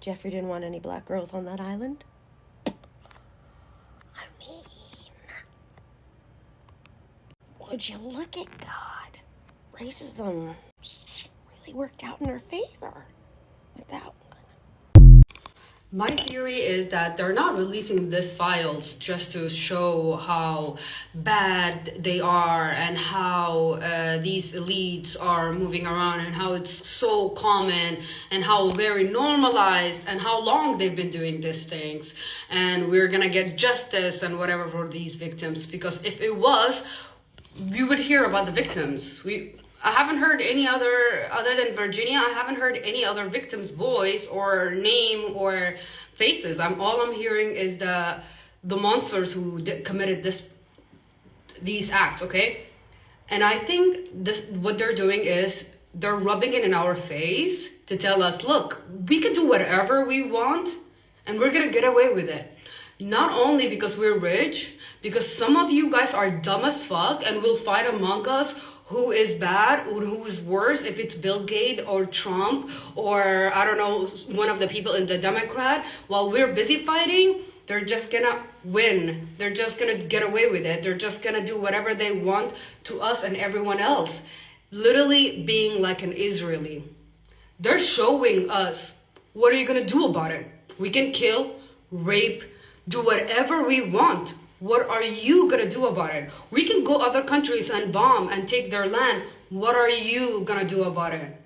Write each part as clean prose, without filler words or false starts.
Jeffrey didn't want any black girls on that island. I mean, would you look at God? Racism really worked out in her favor with that one. My theory is that they're not releasing these files just to show how bad they are and how these elites are moving around and how it's so common and how very normalized and how long they've been doing these things. And we're gonna get justice and whatever for these victims, because if it was, we would hear about the victims. I haven't heard any other than Virginia. I haven't heard any other victim's voice or name or faces. All I'm hearing is the monsters who committed these acts. Okay, and I think what they're doing is they're rubbing it in our face to tell us, look, we can do whatever we want, and we're gonna get away with it. Not only because we're rich, because some of you guys are dumb as fuck and will fight among us who is bad or who is worse, if it's Bill Gates or Trump or I don't know, one of the people in the Democrat. While we're busy fighting, they're just gonna win. They're just gonna get away with it. They're just gonna do whatever they want to us and everyone else. Literally being like an Israeli. They're showing us, what are you gonna do about it? We can kill, rape, do whatever we want. What are you gonna do about it? We can go other countries and bomb and take their land. What are you gonna do about it?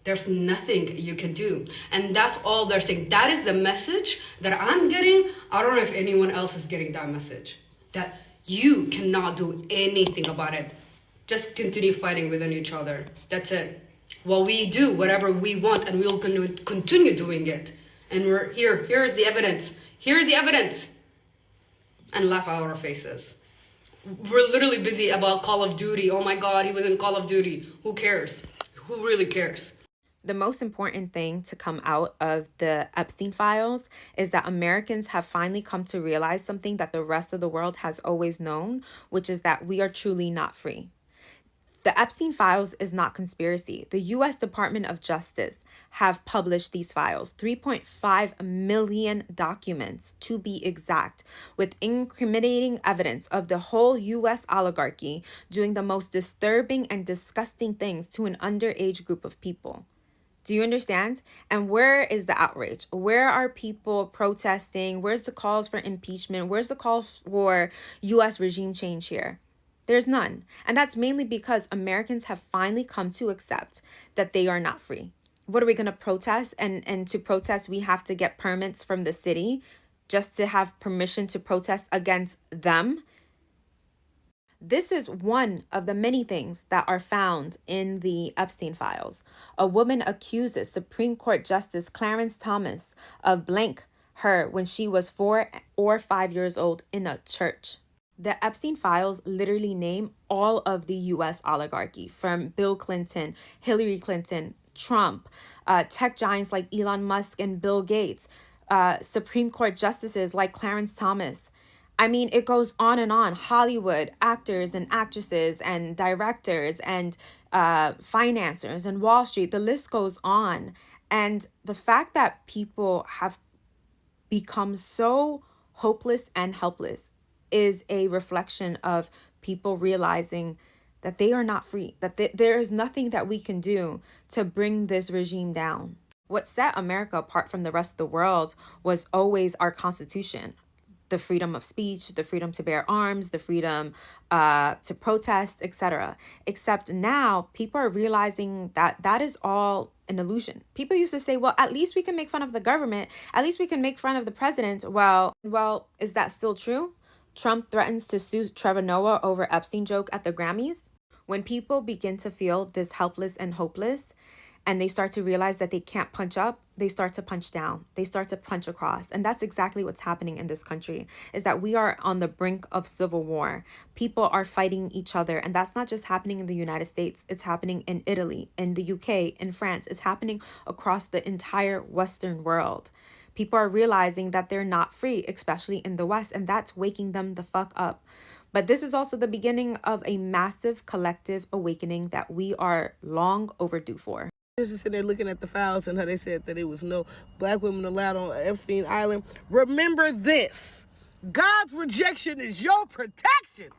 There's nothing you can do. And that's all they're saying. That is the message that I'm getting. I don't know if anyone else is getting that message. That you cannot do anything about it. Just continue fighting within each other. That's it. Well, we do whatever we want and we'll continue doing it. And we're here. Here's the evidence. Here's the evidence. And laugh out our faces. We're literally busy about Call of Duty. Oh my God, he was in Call of Duty. Who cares? Who really cares? The most important thing to come out of the Epstein files is that Americans have finally come to realize something that the rest of the world has always known, which is that we are truly not free. The Epstein files is not conspiracy. The U.S. Department of Justice have published these files, 3.5 million documents to be exact, with incriminating evidence of the whole U.S. oligarchy doing the most disturbing and disgusting things to an underage group of people. Do you understand? And where is the outrage? Where are people protesting? Where's the calls for impeachment? Where's the call for U.S. regime change here? There's none. And that's mainly because Americans have finally come to accept that they are not free. What are we going to protest? And to protest, we have to get permits from the city just to have permission to protest against them. This is one of the many things that are found in the Epstein files. A woman accuses Supreme Court Justice Clarence Thomas of blank her when she was 4 or 5 years old in a church. The Epstein files literally name all of the U.S. oligarchy, from Bill Clinton, Hillary Clinton, Trump, tech giants like Elon Musk and Bill Gates, Supreme Court justices like Clarence Thomas. I mean, it goes on and on. Hollywood actors and actresses and directors and financiers and Wall Street. The list goes on. And the fact that people have become so hopeless and helpless is a reflection of people realizing that they are not free, that there is nothing that we can do to bring this regime down. What set America apart from the rest of the world was always our Constitution. The freedom of speech, the freedom to bear arms, the freedom to protest, etc. Except now people are realizing that that is all an illusion. People used to say, well, at least we can make fun of the government. At least we can make fun of the president. Well, is that still true? Trump threatens to sue Trevor Noah over Epstein joke at the Grammys. When people begin to feel this helpless and hopeless, and they start to realize that they can't punch up, they start to punch down. They start to punch across. And that's exactly what's happening in this country, is that we are on the brink of civil war. People are fighting each other. And that's not just happening in the United States. It's happening in Italy, in the UK, in France. It's happening across the entire Western world. People are realizing that they're not free, especially in the West, and that's waking them the fuck up. But this is also the beginning of a massive collective awakening that we are long overdue for. Just sitting there looking at the files and how they said that it was no black women allowed on Epstein Island. Remember this: God's rejection is your protection.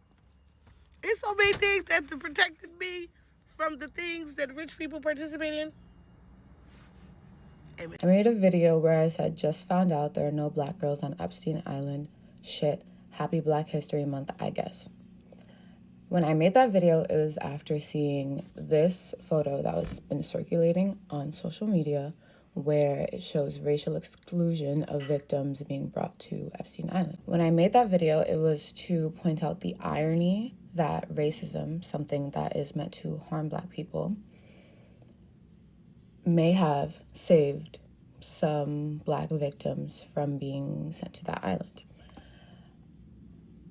It's so many things that protected me from the things that rich people participate in. Amen. I made a video where I said, just found out there are no black girls on Epstein Island. Shit. Happy Black History Month, I guess. When I made that video, it was after seeing this photo that was been circulating on social media where it shows racial exclusion of victims being brought to Epstein Island. When I made that video, it was to point out the irony that racism, something that is meant to harm black people, may have saved some black victims from being sent to that island.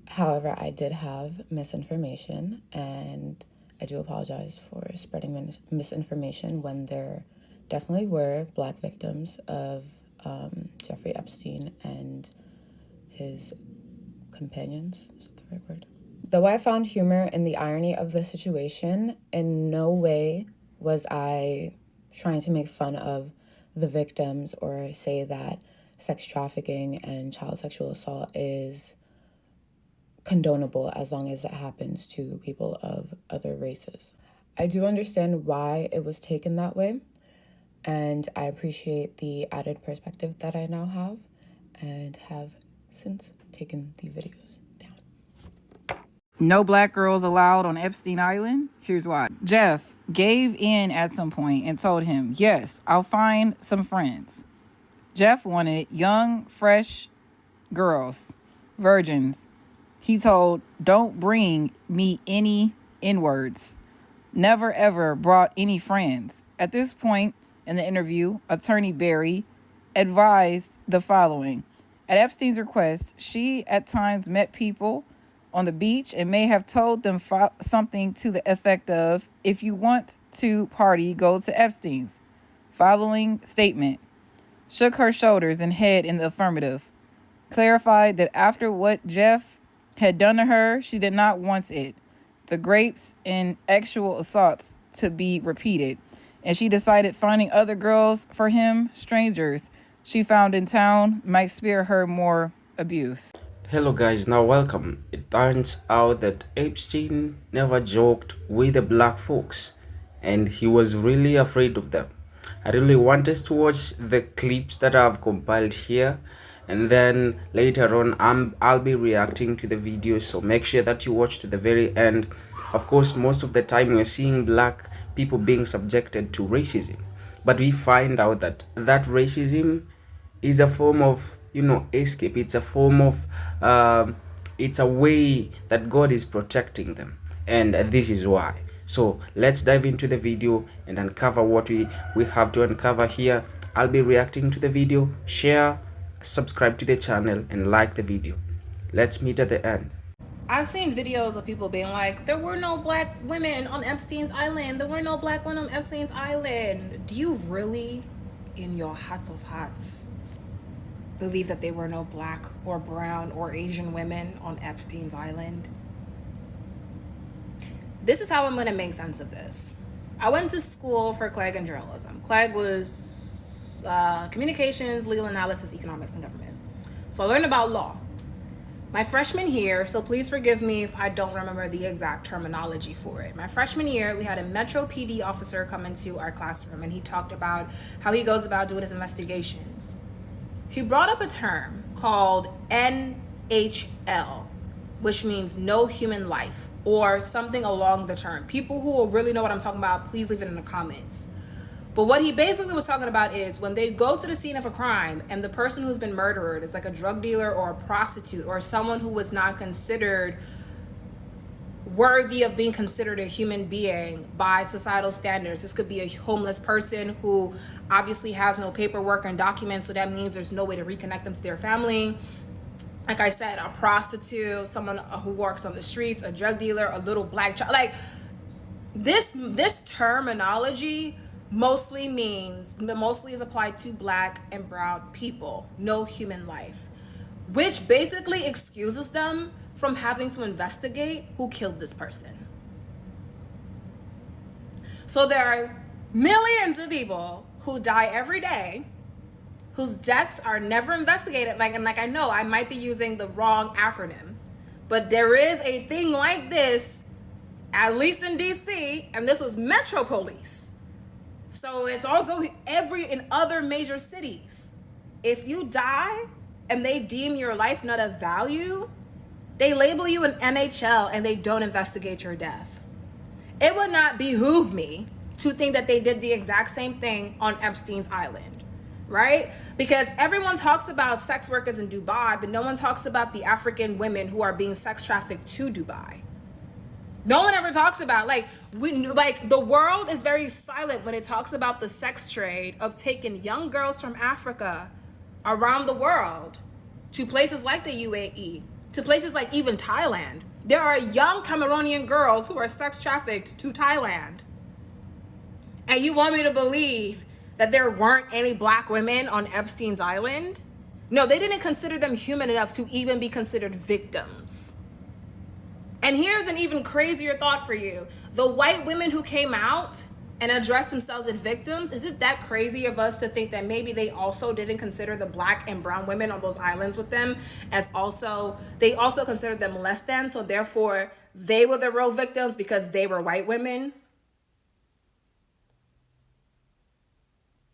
However, I did have misinformation, and I do apologize for spreading misinformation when there definitely were black victims of Jeffrey Epstein and his companions. Is that the right word? Though I found humor in the irony of the situation, in no way was I trying to make fun of the victims or say that sex trafficking and child sexual assault is condonable as long as it happens to people of other races. I do understand why it was taken that way, and I appreciate the added perspective that I now have and have since taken the videos down. No black girls allowed on Epstein Island? Here's why. Jeff gave in at some point and told him, yes, I'll find some friends. Jeff wanted young, fresh girls, virgins. He told, don't bring me any N-words. Never ever brought any friends. At this point in the interview, attorney Barry advised the following. At Epstein's request, she at times met people on the beach and may have told them something to the effect of, if you want to party, go to Epstein's. Following statement. Shook her shoulders and head in the affirmative. Clarified that after what Jeff had done to her, she did not want it, the grapes and actual assaults, to be repeated. And she decided finding other girls for him, strangers she found in town, might spare her more abuse. Hello guys, now welcome. It turns out that Epstein never joked with the black folks and he was really afraid of them. I really want us to watch the clips that I've compiled here, and then later on I'll be reacting to the video, so make sure that you watch to the very end. Of course, most of the time we're seeing black people being subjected to racism, but we find out that that racism is a form of escape. It's a form of it's a way that God is protecting them, and this is why. So let's dive into the video and uncover what we have to uncover here. I'll be reacting to the video. Share, subscribe to the channel, and like the video. Let's meet at the end. I've seen videos of people being like, there were no black women on Epstein's Island. There were no black women on Epstein's Island. Do you really, in your hearts of hearts, believe that there were no black or brown or Asian women on Epstein's Island? This is how I'm going to make sense of this. I went to school for CLEG and journalism. CLEG was communications, legal analysis, economics, and government. So I learned about law. My freshman year, so please forgive me if I don't remember the exact terminology for it. My freshman year, we had a Metro PD officer come into our classroom, and he talked about how he goes about doing his investigations. He brought up a term called NHL, which means no human life, or something along the term. People who will really know what I'm talking about, please leave it in the comments. But what he basically was talking about is when they go to the scene of a crime and the person who's been murdered is like a drug dealer or a prostitute or someone who was not considered worthy of being considered a human being by societal standards. This could be a homeless person who obviously has no paperwork and documents, so that means there's no way to reconnect them to their family. Like I said, a prostitute, someone who works on the streets, a drug dealer, a little black child. Like this terminology mostly is applied to black and brown people, no human life, which basically excuses them from having to investigate who killed this person. So there are Millions of people who die every day, whose deaths are never investigated. Like I know I might be using the wrong acronym, but there is a thing like this, at least in DC, and this was Metro Police. So it's also in other major cities. If you die and they deem your life not of value, they label you an NHL and they don't investigate your death. It would not behoove me to think that they did the exact same thing on Epstein's Island, right? Because everyone talks about sex workers in Dubai, but no one talks about the African women who are being sex trafficked to Dubai. No one ever talks about, the world is very silent when it talks about the sex trade of taking young girls from Africa around the world to places like the UAE, to places like even Thailand. There are young Cameroonian girls who are sex trafficked to Thailand. And you want me to believe that there weren't any black women on Epstein's Island? No, they didn't consider them human enough to even be considered victims. And here's an even crazier thought for you. The white women who came out and addressed themselves as victims, is it that crazy of us to think that maybe they also didn't consider the black and brown women on those islands with them they also considered them less than, so therefore they were the real victims because they were white women?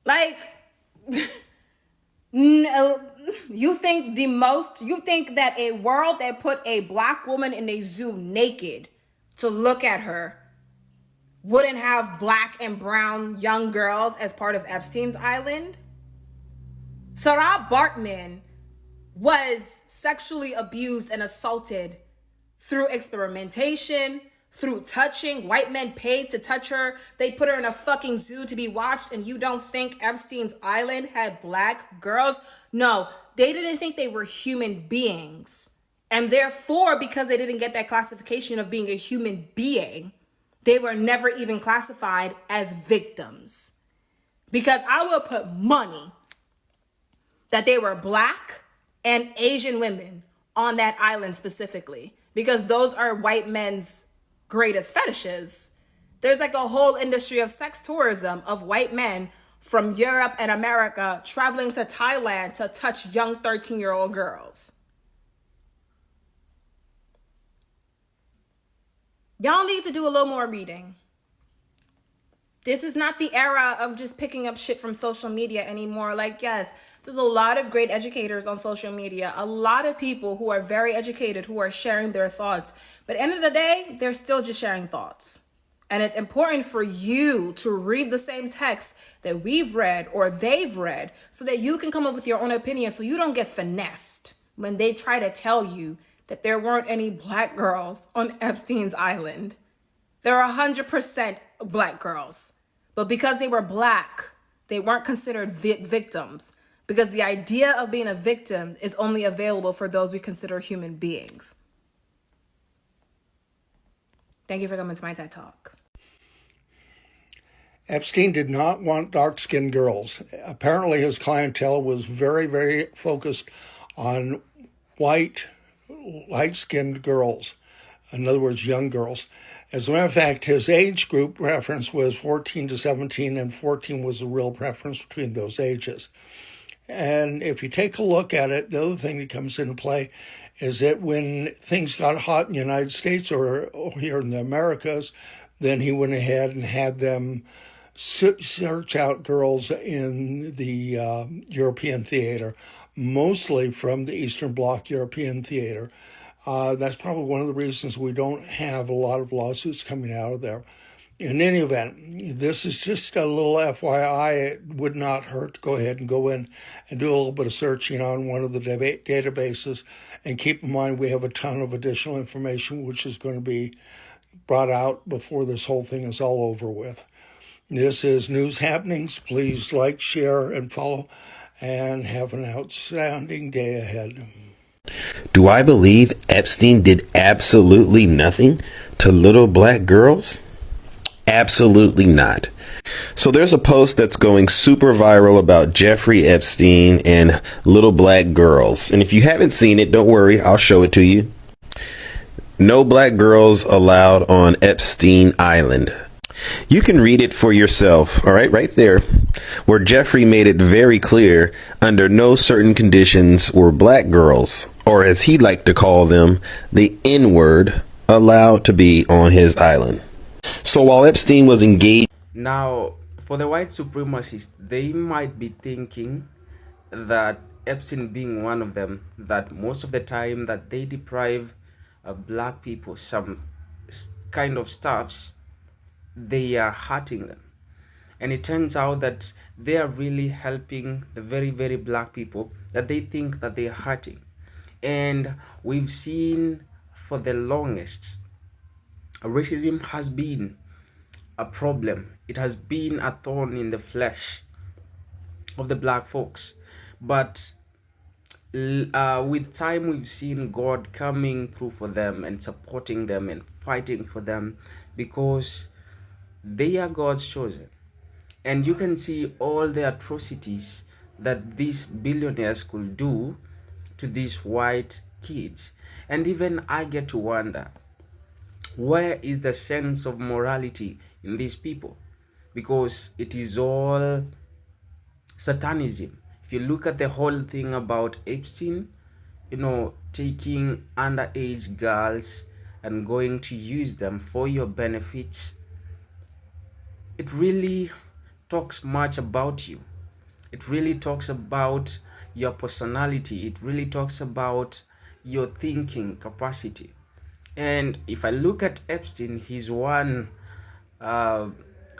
Like, no, you think that a world that put a black woman in a zoo naked to look at her wouldn't have black and brown young girls as part of Epstein's Island? Sarah Bartman was sexually abused and assaulted through experimentation, through touching. White men paid to touch her. They put her in a fucking zoo to be watched, and you don't think Epstein's Island had black girls? No, they didn't think they were human beings. And therefore, because they didn't get that classification of being a human being, they were never even classified as victims. Because I will put money that they were black and Asian women on that island specifically, because those are white men's greatest fetishes. There's like a whole industry of sex tourism of white men from Europe and America traveling to Thailand to touch young 13-year-old girls. Y'all need to do a little more reading. This is not the era of just picking up shit from social media anymore. Like, yes, there's a lot of great educators on social media, a lot of people who are very educated, who are sharing their thoughts. But at the end of the day, they're still just sharing thoughts. And it's important for you to read the same text that we've read or they've read so that you can come up with your own opinion, so you don't get finessed when they try to tell you that there weren't any black girls on Epstein's Island. There are 100% black girls. But because they were black, they weren't considered victims. Because the idea of being a victim is only available for those we consider human beings. Thank you for coming to my TED Talk. Epstein did not want dark-skinned girls. Apparently his clientele was very, very focused on light-skinned girls. In other words, young girls. As a matter of fact, his age group preference was 14 to 17, and 14 was the real preference between those ages. And if you take a look at it, the other thing that comes into play is that when things got hot in the United States or here in the Americas, then he went ahead and had them search out girls in the European theater, mostly from the Eastern Bloc European theater. That's probably one of the reasons we don't have a lot of lawsuits coming out of there. In any event, this is just a little FYI. It would not hurt to go ahead and go in and do a little bit of searching on one of the databases. And keep in mind, we have a ton of additional information which is going to be brought out before this whole thing is all over with. This is News Happenings. Please like, share, and follow, and have an outstanding day ahead. Do I believe Epstein did absolutely nothing to little black girls? Absolutely not. So there's a post that's going super viral about Jeffrey Epstein and little black girls. And if you haven't seen it, don't worry, I'll show it to you. No black girls allowed on Epstein Island. You can read it for yourself, all right there, where Jeffrey made it very clear under no certain conditions were black girls, or as he liked to call them, the N word, allowed to be on his island. So while Epstein was engaged. Now, for the white supremacists, they might be thinking that Epstein being one of them, that most of the time that they deprive black people some kind of stuffs, they are hurting them. And it turns out that they are really helping the very, very black people that they think that they are hurting. And we've seen for the longest, racism has been a problem. It has been a thorn in the flesh of the black folks. But with time, we've seen God coming through for them and supporting them and fighting for them, because they are God's chosen. And you can see all the atrocities that these billionaires could do to these white kids. And even I get to wonder, where is the sense of morality in these people? Because it is all satanism. If you look at the whole thing about Epstein, taking underage girls and going to use them for your benefits, it really talks much about you. It really talks about your personality. It really talks about your thinking capacity. And if I look at Epstein, he's one of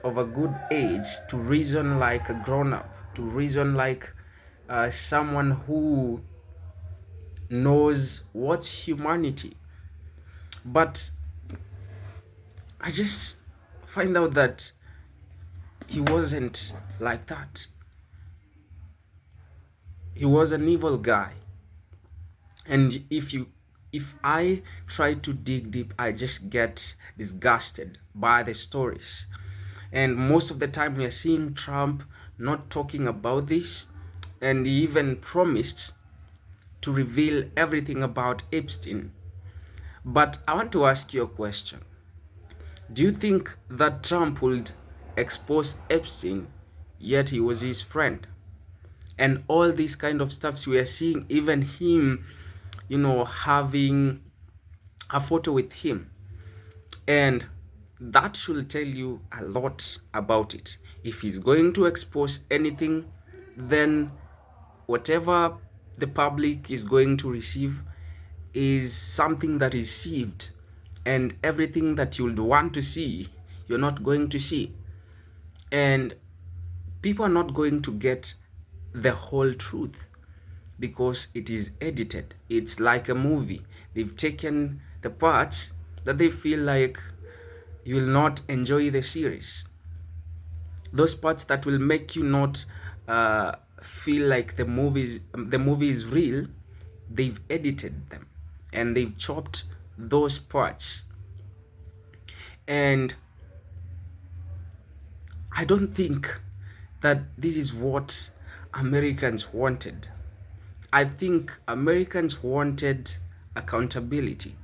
a good age to reason like a grown-up, to reason like someone who knows what's humanity. But I just find out that he wasn't like that. He was an evil guy. And if I try to dig deep, I just get disgusted by the stories. And most of the time we are seeing Trump not talking about this, and he even promised to reveal everything about Epstein. But I want to ask you a question. Do you think that Trump would expose Epstein, yet he was his friend? And all these kind of stuffs we are seeing, even him, having a photo with him. And that should tell you a lot about it. If he's going to expose anything, then whatever the public is going to receive is something that is sieved, and everything that you'd want to see, you're not going to see. And people are not going to get the whole truth because it is edited. It's like a movie. They've taken the parts that they feel like you will not enjoy the series. Those parts that will make you not feel like the movie is real, they've edited them and they've chopped those parts. And I don't think that this is what Americans wanted. I think Americans wanted accountability.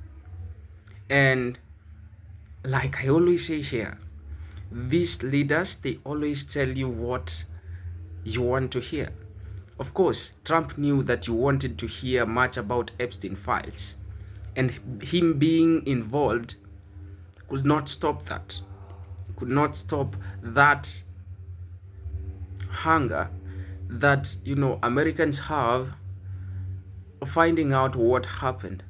And like I always say here, these leaders, they always tell you what you want to hear. Of course, Trump knew that you wanted to hear much about Epstein files, and him being involved could not stop that, could not stop that hunger that Americans have finding out what happened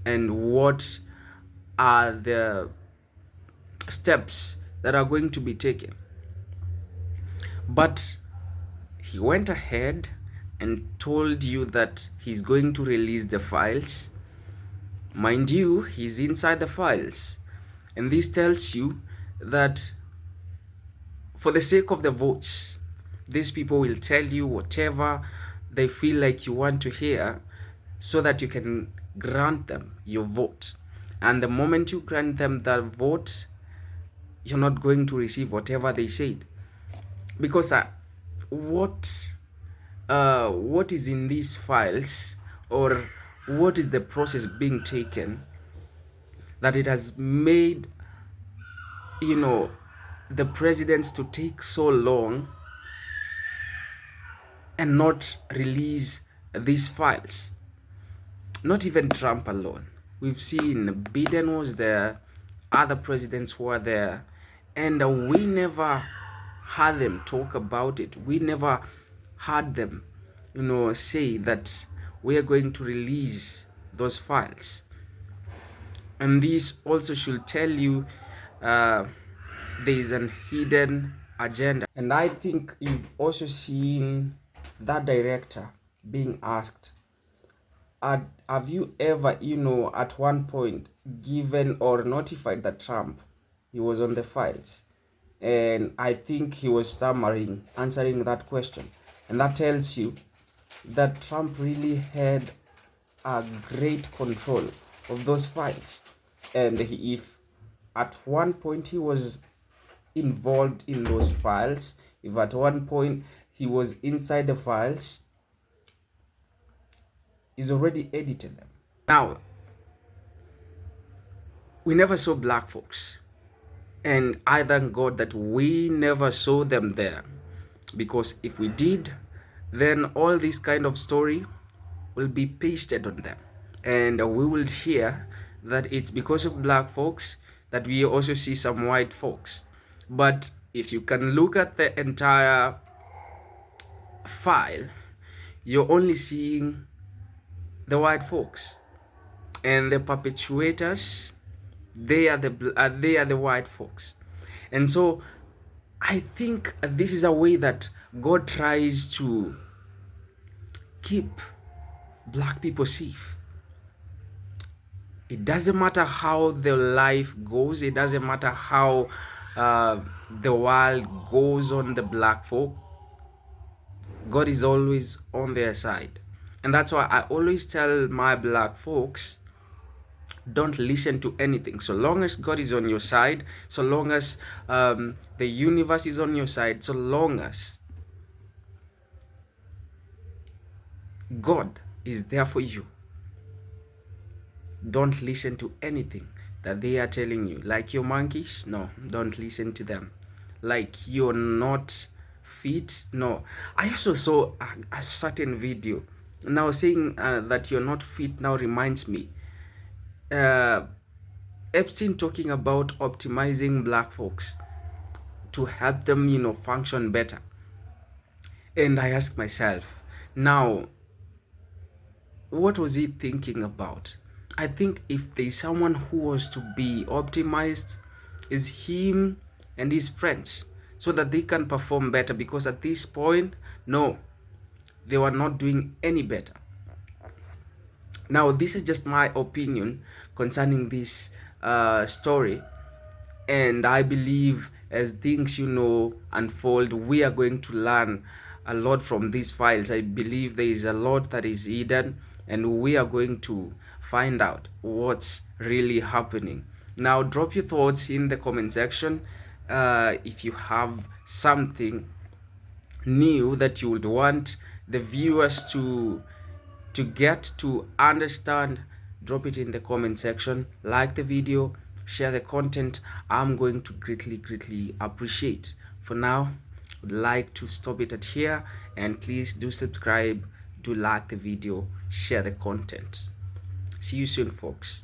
and what are the steps that are going to be taken. But he went ahead and told you that he's going to release the files. Mind you, he's inside the files. And this tells you that for the sake of the votes, these people will tell you whatever they feel like you want to hear so that you can grant them your vote. And the moment you grant them that vote, you're not going to receive whatever they said. Because what is in these files, or what is the process being taken that it has made the presidents to take so long and not release these files. Not even Trump alone. We've seen Biden was there, other presidents were there, and we never heard them talk about it. We never heard them, say that we are going to release those files. And this also should tell you there is an hidden agenda. And I think you've also seen that director being asked, have you ever, at one point given or notified that Trump he was on the files? And I think he was stammering answering that question. And that tells you that Trump really had a great control of those files. And if at one point he was involved in those files, if at one point he was inside the files, he's already edited them. Now, we never saw black folks, and I thank God that we never saw them there, because if we did, then all this kind of story will be pasted on them, and we will hear that it's because of black folks that we also see some white folks. But if you can look at the entire file, you're only seeing the white folks, and the perpetuators, they are the white folks. And so I think this is a way that God tries to keep black people safe. It doesn't matter how the life goes, it doesn't matter how the world goes on the black folk, God is always on their side. And that's why I always tell my black folks, don't listen to anything. So long as God is on your side, so long as the universe is on your side, so long as God is there for you, don't listen to anything that they are telling you. Like you're monkeys? No, don't listen to them. Like you're not fit? No. I also saw a certain video. Now saying that you're not fit now reminds me. Epstein talking about optimizing black folks to help them, function better. And I ask myself, now, what was he thinking about? I think if there's someone who was to be optimized, is him and his friends, so that they can perform better, because at this point, no, they were not doing any better. Now, this is just my opinion concerning this story, and I believe as things unfold, we are going to learn a lot from these files. I believe there is a lot that is hidden, and we are going to find out what's really happening. Now, drop your thoughts in the comment section. If you have something new that you would want the viewers to get to understand, drop it in the comment section. Like the video, share the content. I'm going to greatly appreciate. For now, would like to stop it at here, and please do subscribe, do like the video, share the content. See you soon, folks.